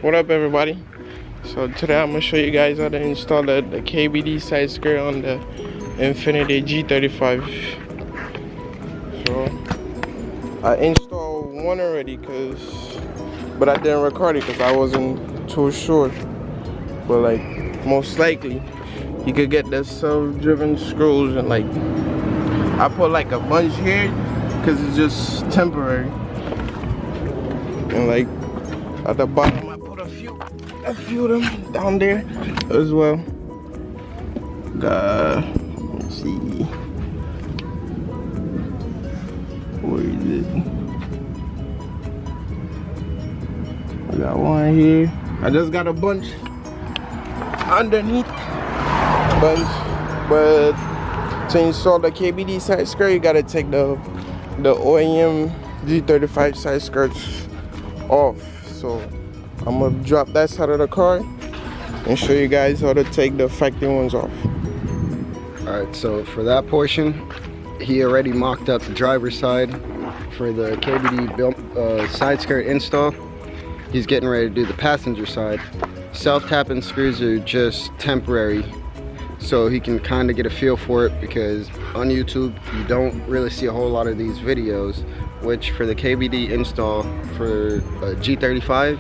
What up, everybody? So today I'm gonna show you guys how to install the KBD side skirt on the Infiniti G35. So I installed one already, but I didn't record it because I wasn't too sure. But like, most likely you could get the self-driven screws, and like I put like a bunch here because it's just temporary. And like at the bottom I put a few of them down there as well. Let's see, where is it? I got one here. I just got a bunch underneath, but to install the KBD side skirt you gotta take the OEM G35 side skirts off. So I'm gonna drop that side of the car and show you guys how to take the factory ones off. Alright, so for that portion, he already mocked up the driver's side for the KBD side skirt install. He's getting ready to do the passenger side. Self-tapping screws are just temporary, so he can kind of get a feel for it, because on YouTube you don't really see a whole lot of these videos, which for the KBD install for G35,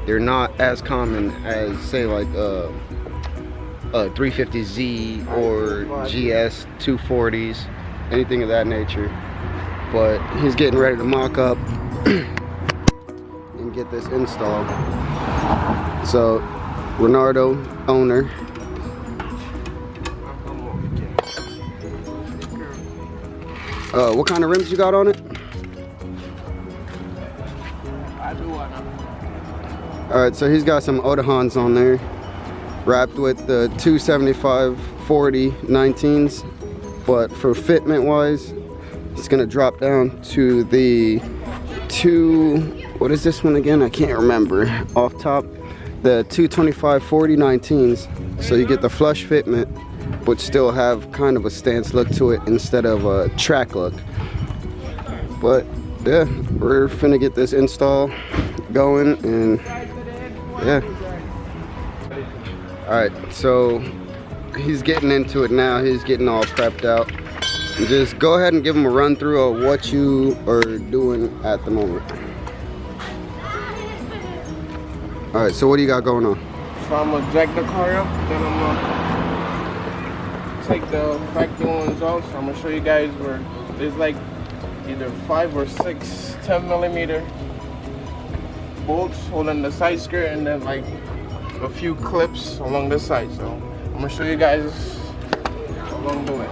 they're not as common as say like a 350Z or GS 240s, anything of that nature. But he's getting ready to mock up and get this installed. So Leonardo, owner, what kind of rims you got on it? Alright, so he's got some Otahans on there, wrapped with the 275 40 19s, but for fitment wise, it's gonna drop down to the what is this one again? I can't remember off top. The 225 40 19s, so you get the flush fitment, but still have kind of a stance look to it instead of a track look. But yeah, we're finna get this install going, and yeah. Alright, so he's getting into it now. He's getting all prepped out. Just go ahead and give him a run through of what you are doing at the moment. Alright, so what do you got going on? So I'm gonna jack the car up, then I'm gonna take the factory ones off. So I'm gonna show you guys where there's like either 5 or 6 10mm bolts holding the side skirt, and then like a few clips along the side. So I'm gonna show you guys along the way.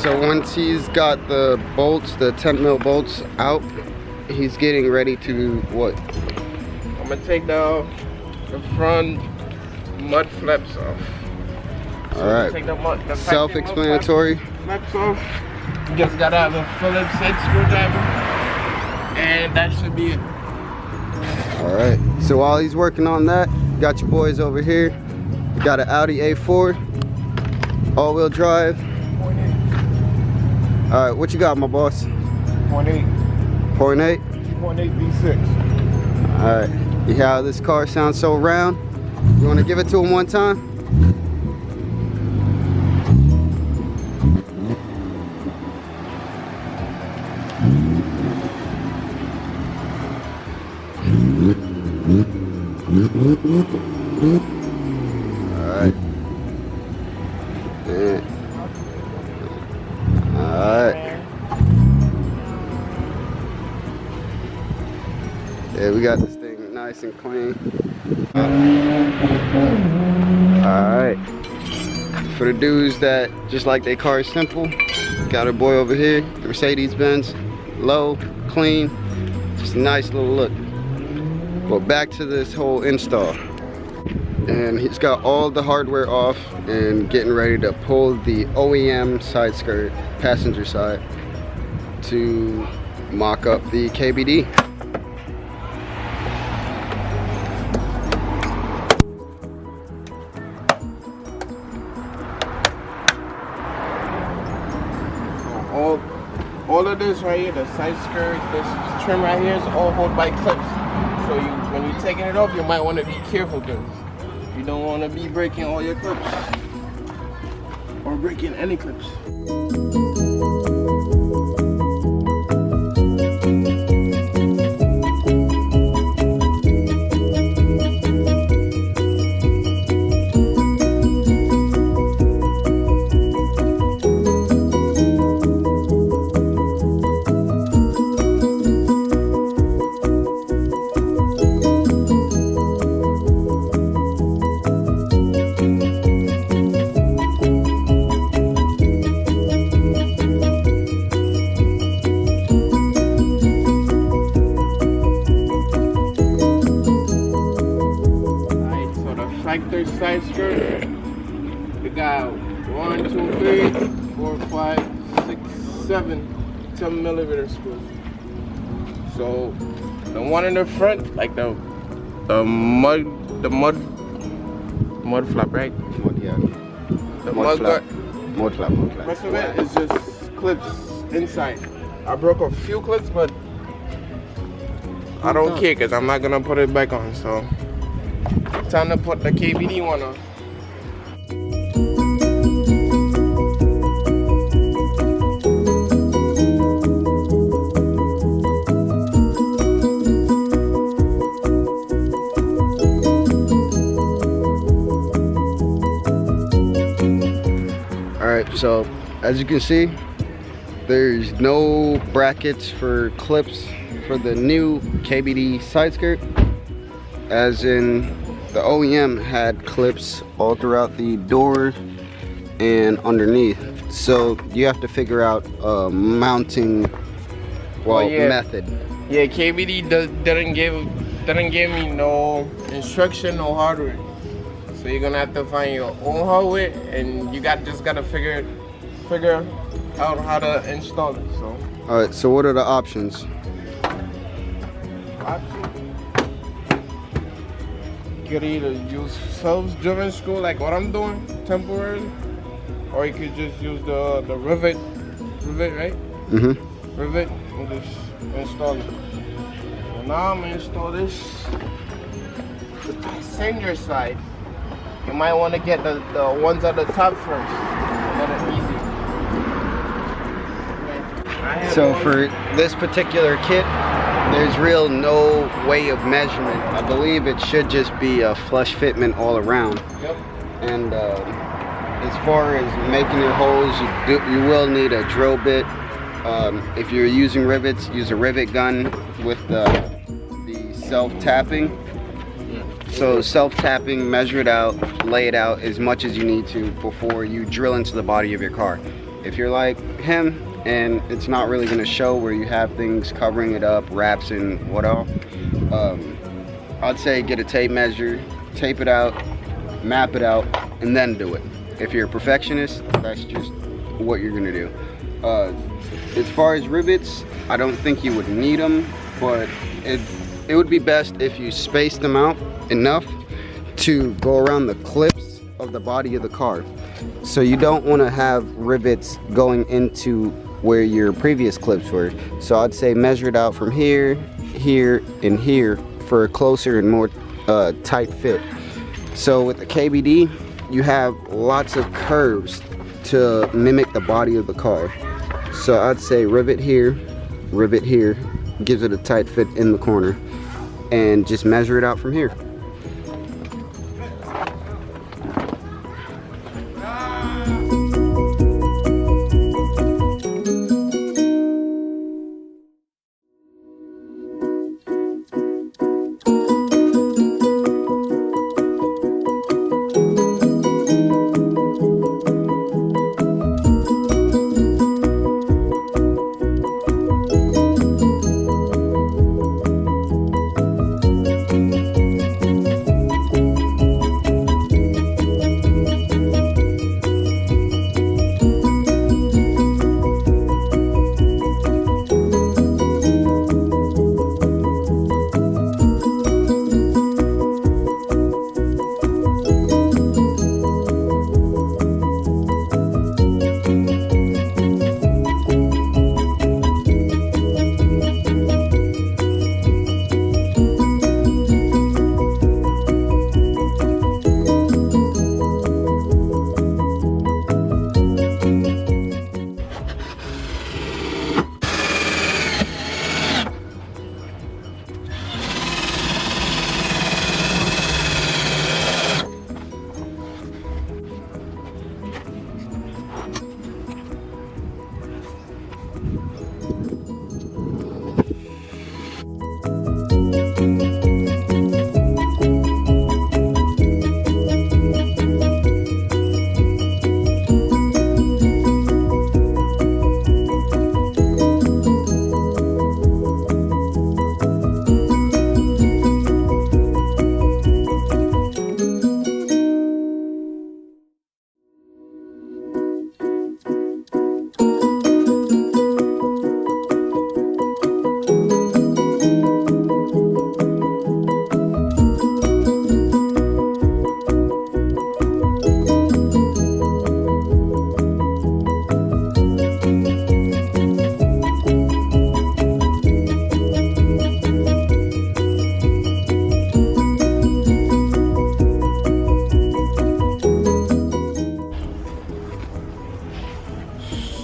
So once he's got the bolts, the 10mm bolts out, he's getting ready to what? I'm gonna take the front mud flaps off. So alright, the self-explanatory. Flaps off. You just gotta have a Phillips head screwdriver, and that should be it. Alright, so while he's working on that, you got your boys over here. You got an Audi A4, all-wheel drive. Alright, what you got, my boss? 0.8. 0.8? 0.8 V6. Alright, you hear how this car sounds so round? You want to give it to him one time? Alright. Alright. Yeah, we got this thing nice and clean. Alright. for the dudes that just like their cars simple, got our boy over here, the Mercedes-Benz, low, clean, just a nice little look. But back to this whole install. And he's got all the hardware off and getting ready to pull the OEM side skirt, passenger side, to mock up the KBD. All of this right here, the side skirt, this trim right here is all held by clips. So when you're taking it off, you might want to be careful because you don't want to be breaking all your clips or breaking any clips. Side skirt, we got 1, 2, 3, 4, 5, 6, 7 10mm screws. So the one in the front, like the mud flap, right? Yeah. The mud guard. Mud flap. The rest of it is just clips inside. I broke a few clips, but I don't care because I'm not gonna put it back on. So time to put the KBD one on. Alright, so as you can see, there's no brackets for clips for the new KBD side skirt, as in the OEM had clips all throughout the door and underneath. So you have to figure out a mounting method. Yeah, KBD didn't give me no instruction, no hardware. So you're gonna have to find your own hardware, and you just gotta figure out how to install it. So. All right. So what are the options? You could either use self-driven screw like what I'm doing temporarily, or you could just use the rivet, right? Mm-hmm. Rivet and just install it. So now I'm gonna install this. The passenger side, you might want to get the ones at the top first. That are easy. Okay. So for this particular kit, there's real no way of measurement. I believe it should just be a flush fitment all around. Yep. And as far as making your holes, you will need a drill bit. If you're using rivets, use a rivet gun with the self-tapping. So self-tapping, measure it out, lay it out as much as you need to before you drill into the body of your car. If you're like him and it's not really going to show where you have things covering it up, wraps and what all, I'd say get a tape measure, tape it out, map it out, and then do it. If you're a perfectionist, that's just what you're going to do. As far as rivets, I don't think you would need them, but it would be best if you spaced them out enough to go around the clips of the body of the car. So you don't want to have rivets going into where your previous clips were. So I'd say measure it out from here, here, and here for a closer and more tight fit. So with the KBD, you have lots of curves to mimic the body of the car. So I'd say rivet here, gives it a tight fit in the corner, and just measure it out from here.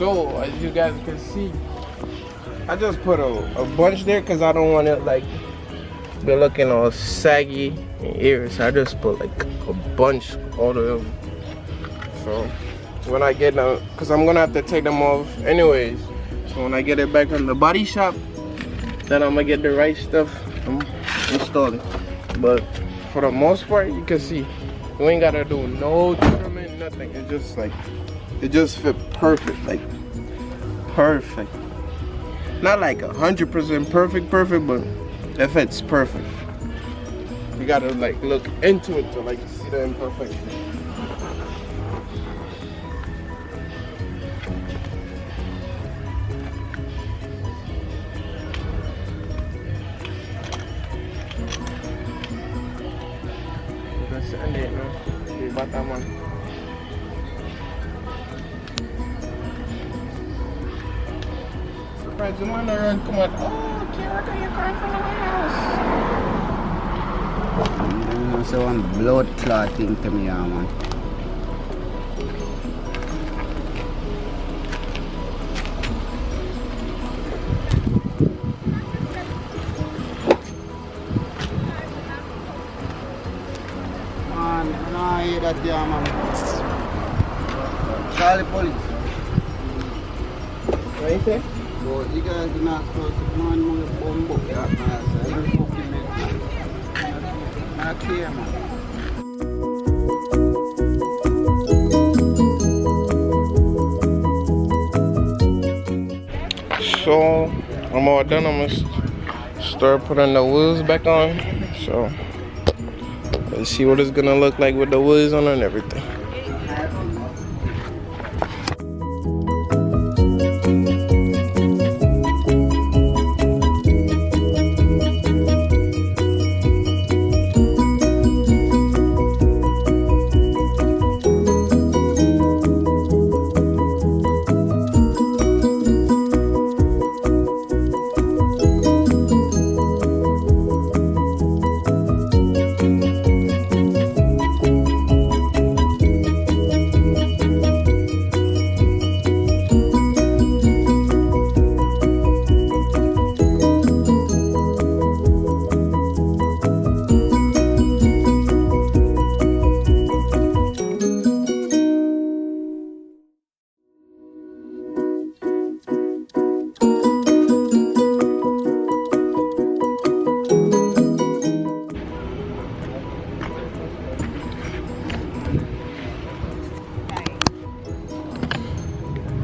So as you guys can see, I just put a bunch there because I don't want it like be looking all saggy and eerie. So I just put like a bunch all of them. So when I get them, because I'm gonna have to take them off anyways. So when I get it back from the body shop, then I'm gonna get the right stuff and install it. But for the most part, you can see you ain't gotta do no trimming, nothing. It's just like it just fit perfect, like perfect. Not like 100% perfect, but it fits perfect. You gotta like look into it to like see the imperfection. Bataman. Surprise, the man around come out. Oh, Kira, can you come from the house? So one blood clotting to me, man. That yeah, man. Call the police. What you say? But you guys do not supposed to come on with a bomb book. Yeah, man. You're fucking not clear, man. So I'm all done. I'm gonna start putting the wheels back on. So let's see what it's gonna look like with the wheels on and everything.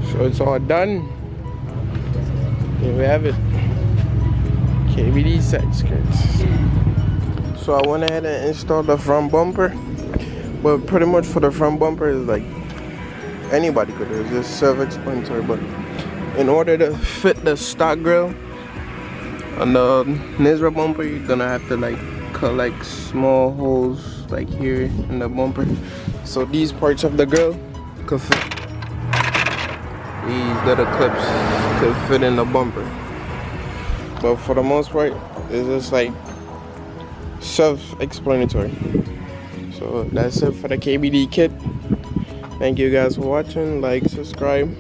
So it's all done. Here we have it. KBD side skirts. So I went ahead and installed the front bumper. But pretty much for the front bumper is like anybody could do it. It's just self-explanatory. But in order to fit the stock grill on the Nisra bumper, you're gonna have to like cut like small holes like here in the bumper. So these parts of the grill could fit. These little clips could fit in the bumper, but for the most part it's just like self-explanatory. So that's it for the KBD kit. Thank you guys for watching. Like, subscribe,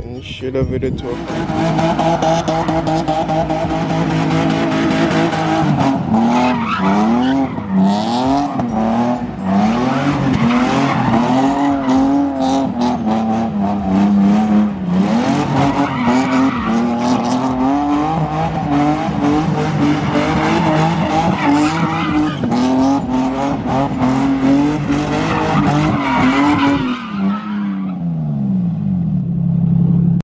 and share the video to a friend.